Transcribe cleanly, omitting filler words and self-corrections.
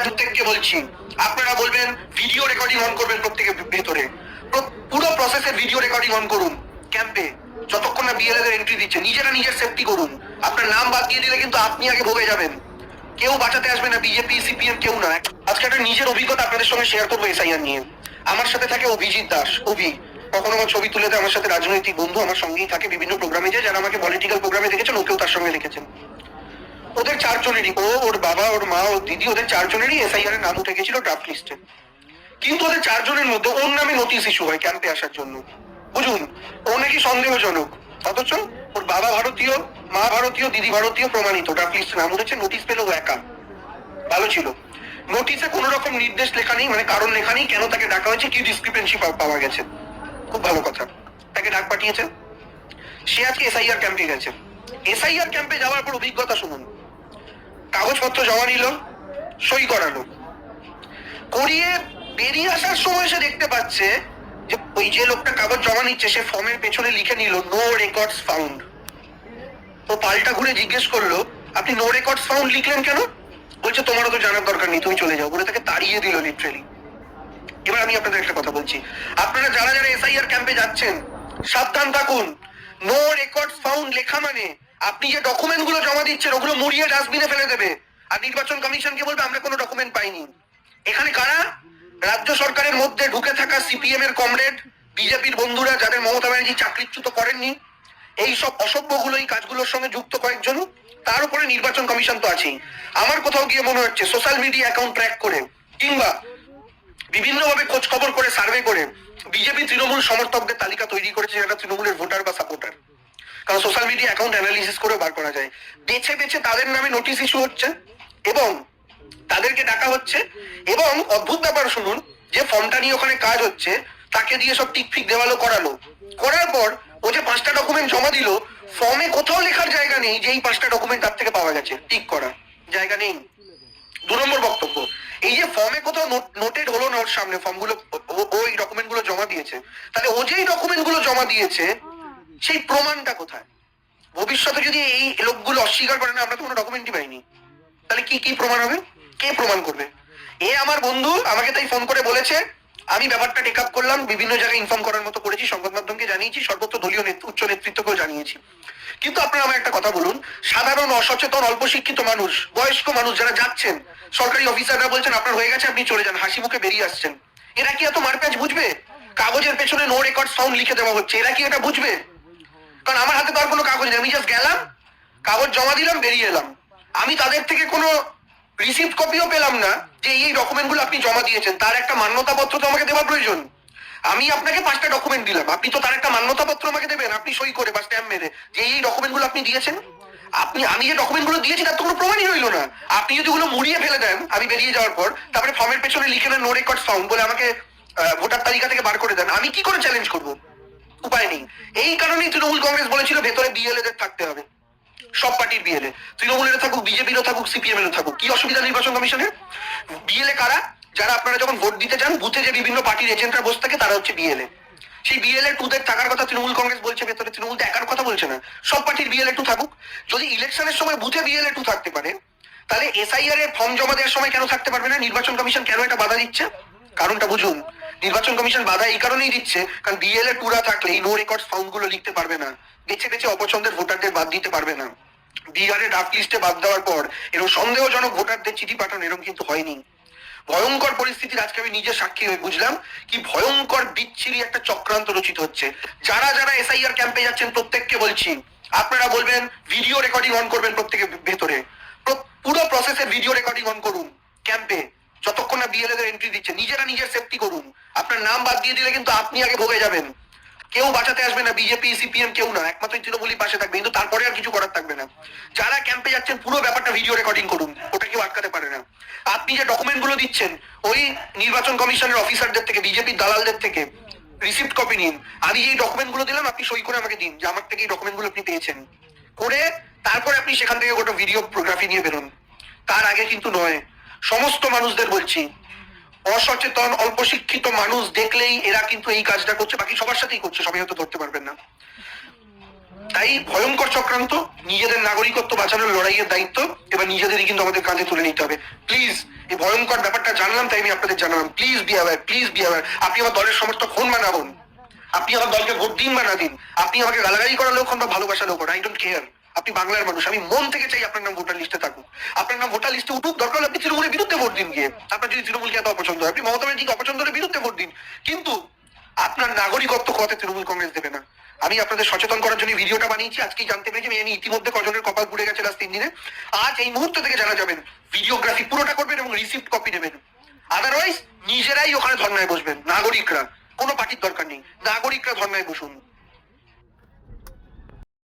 প্রত্যেককে বলছি, আপনারা বলবেন ভিডিও রেকর্ডিং অন করবেন প্রত্যেকের ভেতরে, পুরো প্রসেসের ভিডিও রেকর্ডিং অন করুন ক্যাম্পে, যতক্ষণ না বিএলএ দের এন্ট্রি দিচ্ছে। নিজেরা নিজের সেফটি করুন। আপনার নাম বাদ দিয়ে দিলে কিন্তু আপনি আগে ভোগে যাবেন। কেউ বাঁচাতে আসবে না, বিজেপি সিপিএম কেউ না। আজকে একটা নিজের অভিজ্ঞতা আপনাদের সঙ্গে শেয়ার করবো এসআইআর নিয়ে। আমার সাথে থাকে অভিজিৎ দাস, অভি। কখনো আমার ছবি তুলে দেয়, আমার সাথে রাজনৈতিক বন্ধু আমার সঙ্গেই থাকে বিভিন্ন প্রোগ্রামে যায়। যারা আমাকে পলিটিক্যাল প্রোগ্রামে দেখেছেন ওকেও তার সঙ্গে দেখেছেন। ওদের চারজনেরই, ও, ওর বাবা, ওর মা, ওর দিদি, ওদের চারজনেরই এসআইআর এর নাম উঠে গেছিল ড্রাফট লিস্টে। কিন্তু ওদের চারজনের মধ্যে ওর নামে নোটিশ ইস্যু হয় ক্যাম্পে আসার জন্য। বুঝুন, ও নাকি সন্দেহজনক, অথচ ওর বাবা ভারতীয়, মা ভারতীয়, দিদি ভারতীয়, প্রমাণিত। ড্রাফট লিস্টে নাম উঠেছে, নোটিশ পেল ও একা। ভালো ছিল। নোটিশে কোন রকম নির্দেশ লেখা নেই, মানে কারণ লেখা নেই কেন তাকে ডাকা হয়েছে, কি ডিসক্রিপেন্সি পাওয়া গেছে। খুব ভালো কথা, তাকে ডাক পাঠিয়েছে। সে আজকে এসআইআর ক্যাম্পে গেছে। এসআইআর ক্যাম্পে যাওয়ার পর অভিজ্ঞতা শুনুন। কাগজপত্র জমা নিল, সই করালো, করিয়ে বেরিয়ে আসার সময় সে দেখতে পাচ্ছে যে ওই যে লোকটা কাগজ জমা নিচ্ছে সে ফর্মের পেছনে লিখে নিল নো রেকর্ডস ফাউন্ড। ও পাল্টা ঘুরে জিজ্ঞেস করলো, আপনি নো রেকর্ডস ফাউন্ড লিখলেন কেন? বলছে তোমারও তো জানার দরকার নেই, তুমি চলে যাও। বলে তাকে তাড়িয়ে দিল লিটারেলি। এবার আমি আপনাদের একটা কথা বলছি, আপনারা যারা যারা এসআইআর ক্যাম্পে যাচ্ছেন সাবধান থাকুন। নো রেকর্ডস ফাউন্ড লেখা মানে আপনি যে ডকুমেন্ট গুলো জমা দিচ্ছেন ওগুলো মুড়িয়ে ডাস্টবিনে ফেলে দেবে, আর নির্বাচন কমিশনকে বলবে আমরা কোনো ডকুমেন্ট পাইনি। এখানে কারা? রাজ্য সরকারের মধ্যে ঢুকে থাকা সিপিএম এর কমরেড, বিজেপির বন্ধুরা, যাদের মমতা ব্যানার্জি চাকরিচ্যুত করেননি, এই সব অসভ্যগুলো এই কাজগুলোর সঙ্গে যুক্ত কয়েকজন। তার উপরে নির্বাচন কমিশন তো আছেই। আমার কোথাও গিয়ে মনে হচ্ছে সোশ্যাল মিডিয়া অ্যাকাউন্ট ট্র্যাক করে কিংবা বিভিন্ন ভাবে খোঁজ খবর করে সার্ভে করে বিজেপি তৃণমূল সমর্থকদের তালিকা তৈরি করেছে, যারা তৃণমূলের ভোটার বা সাপোর্টার। কারণ সোশ্যাল মিডিয়া অ্যাকাউন্ট অ্যানালিসিস করে বার করা যায়। বেছে বেছে তাদের নামে নোটিশ ইস্যু হচ্ছে এবং তাদেরকে ডাকা হচ্ছে। এবং অদ্ভুত ব্যাপার শুনুন, যে ফর্মটা নিয়ে ওখানে কাজ হচ্ছে তাকে দিয়ে সব টিক ফিক দেওয়ালো, করালো। করার পর ও যে 5টা ডকুমেন্ট জমা দিল, ফর্মে কোথাও লেখার জায়গা নেই যে এই 5টা ডকুমেন্ট তার থেকে পাওয়া গেছে, টিক করা জায়গা নেই। 2 নম্বর বক্তব্য, এই যে ফর্মে কোথাও নোটেড হলো না ওর সামনে ফর্মগুলো, ওই ডকুমেন্ট গুলো জমা দিয়েছে, তাহলে ও যেই ডকুমেন্ট গুলো জমা দিয়েছে সেই প্রমাণটা কোথায়? ভবিষ্যতে যদি এই লোকগুলো অস্বীকার করে না আমরা তো কোনো ডকুমেন্টই পাইনি, তাহলে কি কি প্রমাণ হবে? কে প্রমাণ করবে? এ আমার বন্ধু আমাকে তাই ফোন করে বলেছে। আমি ব্যাপারটা টেক আপ করলাম, বিভিন্ন জায়গায় ইনফর্ম করার মতো করেছি, সংবাদ মাধ্যমকে জানিয়েছি, সর্বত্র দলীয় উচ্চ নেতৃত্বকেও জানিয়েছি। কিন্তু আপনারা আমার একটা কথা বলুন, সাধারণ অসচেতন অল্প শিক্ষিত মানুষ, বয়স্ক মানুষ যারা যাচ্ছেন, সরকারি অফিসাররা বলছেন আপনার হয়ে গেছে আপনি চলে যান, হাসি মুখে বেরিয়ে আসছেন, এরা কি এত মারপ্যাচ বুঝবে? কাগজের পেছনে নো রেকর্ড ফাউন্ড লিখে দেওয়া হচ্ছে, এরা কি এটা বুঝবে? কারণ আমার হাতে তো আর কোনো কাগজ নেই, আমি জাস্ট গেলাম, কাগজ জমা দিলাম, বেরিয়ে এলাম। আমি তাদের থেকে কোনো রিসিপ্ট কপিও পেলাম না যে এই ডকুমেন্টগুলো আপনি জমা দিয়েছেন। তার একটা মান্যতাপত্র তো আমাকে দেওয়া প্রয়োজন। আমি আপনাকে 5টা ডকুমেন্ট দিলাম, আপনি তো তার একটা মান্যতাপত্র আমাকে দেবেন, আপনি সই করে বা স্ট্যাম্প মেরে যে এই ডকুমেন্টগুলো আপনি দিয়েছেন। আমি যে ডকুমেন্টগুলো দিয়েছি তার তো কোনো প্রমাণই হইল না। আপনি যদি ওগুলো মুড়িয়ে ফেলে দেন আমি বেরিয়ে যাওয়ার পর, তারপরে ফর্মের পেছনে লিখে নেন নো রেকর্ড ফাউন্ড বলে আমাকে ভোটার তালিকা থেকে বার করে দেন, আমি কি করে চ্যালেঞ্জ করবো? উপায় নেই। এই কারণেই তৃণমূল কংগ্রেস বলেছিল ভেতরে বিএলএ দের থাকতে হবে, সব পার্টির বিএলএ, তৃণমূলের থাকুক, বিজেপিরও থাকুক, সিপিএম এরও থাকুক। কি অসুবিধা নির্বাচন কমিশনের? বিএলএ কারা? যারা আপনারা যখন ভোট দিতে যান বুথে যে বিভিন্ন পার্টির এজেন্টরা বসে থাকে তারা হচ্ছে বিএলএ। সেই বিএলএ টুদের থাকার কথা তৃণমূল কংগ্রেস বলছে ভেতরে, তৃণমূল তো একার কথা বলছে না, সব পার্টির বিএলএ টু থাকুক। যদি ইলেকশনের সময় বুথে বিএলএ টু থাকতে পারে, তাহলে এসআইআর এর ফর্ম জমা দেওয়ার সময় কেন থাকতে পারবে না? নির্বাচন কমিশন কেন এটা বাধা দিচ্ছে? কারণটা বুঝুন। নির্বাচন কমিশন বাধা এই কারণেই দিচ্ছে কারণ বিএলএ টুরা থাকলে এই নো রেকর্ড ফাউন্ড গুলো লিখতে পারবে না, বেছে বেছে অপছন্দের ভোটারদের বাদ দিতে পারবে না। বিহারে ড্রাফট লিস্টে বাদ দেওয়ার পর এরকম সন্দেহজনক ভোটারদের চিঠি পাঠানো এরকম কিন্তু হয়নি। ভয়ঙ্কর পরিস্থিতির আজকে আমি নিজে সাক্ষী হয়ে বুঝলাম কি ভয়ঙ্কর বিচ্ছিরি একটা চক্রান্ত রচিত হচ্ছে। যারা যারা এসআইআর ক্যাম্পে যাচ্ছেন প্রত্যেককে বলছি, আপনারা বলবেন ভিডিও রেকর্ডিং অন করবেন প্রত্যেকের ভেতরে, পুরো প্রসেসের ভিডিও রেকর্ডিং অন করুন ক্যাম্পে, যতক্ষণ না বিএলএ দের এন্ট্রি দিচ্ছে। নিজেরা নিজের সেফটি করুন। আপনার নাম বাদ দিয়ে দিলে কিন্তু আপনি আগে ভোগে যাবেন। কেউ বাঁচাতে আসবে না, বিজেপি সিপিএম কেউ না, একমাত্র তৃণমূলই পাশে থাকবে, কিন্তু তারপরে আর কিছু করার থাকবে না। যারা ক্যাম্পে যাচ্ছেন পুরো ব্যাপারটা ভিডিও রেকর্ডিং করুন, ওটা কেউ আটকাতে পারে না। আপনি যে ডকুমেন্ট গুলো দিচ্ছেন ওই নির্বাচন কমিশনের অফিসারদের থেকে, বিজেপির দালালদের থেকে রিসিপ্ট কপি নিন। আমি এই ডকুমেন্ট গুলো দিলাম আপনি সই করে আমাকে দিন যে আমার থেকে এই ডকুমেন্ট গুলো আপনি পেয়েছেন, করে তারপরে আপনি সেখান থেকে গোটা ভিডিওগ্রাফি নিয়ে বেরোন। তার আগে কিন্তু নয়। সমস্ত মানুষদের বলছি, অসচেতন অল্প শিক্ষিত মানুষ দেখলেই এরা কিন্তু এই কাজটা করছে, বাকি সবার সাথেই করছে, সবাই হয়তো ধরতে পারবেন না। তাই ভয়ঙ্কর চক্রান্ত, নিজেদের নাগরিকত্ব বাঁচানোর লড়াইয়ের দায়িত্ব এবার নিজেদেরই কিন্তু আমাদের কাঁধে তুলে নিতে হবে। প্লিজ এই ভয়ঙ্কর ব্যাপারটা জানলাম, তাই আমি আপনাদের জানালাম। Please be aware, please be aware. আপনি আমার দলের সমর্থক হন বা না হন, আপনি আমার দলকে ভোট দিন বা না দিন, আপনি আমাকে গালাগালি করা লোক হন বা ভালোবাসা লোক হন, আই ডোন্ট কেয়ার। আপনি বাংলার মানুষ, আমি মন থেকে চাই আপনার নাম ভোটার লিস্টে থাকুক, আপনার নাম ভোটার লিস্টে উঠুক। দরকার হলে আপনি তৃণমূলের বিরুদ্ধে ভোট দিন গিয়ে, আপনার যদি তৃণমূলকে এত অপছন্দ হয়, আপনি মমতা ব্যানার্জিকে অপছন্দ হলে বিরুদ্ধে ভোট দিন, কিন্তু আপনার নাগরিকত্ব খোয়াতে তৃণমূল কংগ্রেস দেবে না। আমি আপনাদের সচেতন করার জন্য ভিডিওটা বানিয়েছি। আজকেই জানতে পেরেছি, আমি ইতিমধ্যে কজনের কপাল পুড়ে গেছে লাস্ট 3 দিনে। আজ এই মুহূর্ত থেকে জানা যাবেন, ভিডিওগ্রাফি পুরোটা করবেন এবং রিসিপ্ট কপি নেবেন। আদারওয়াইজ নিজেরাই ওখানে ধর্নায় বসবেন, নাগরিকরা। কোনো পার্টির দরকার নেই, নাগরিকরা ধর্নায় বসুন।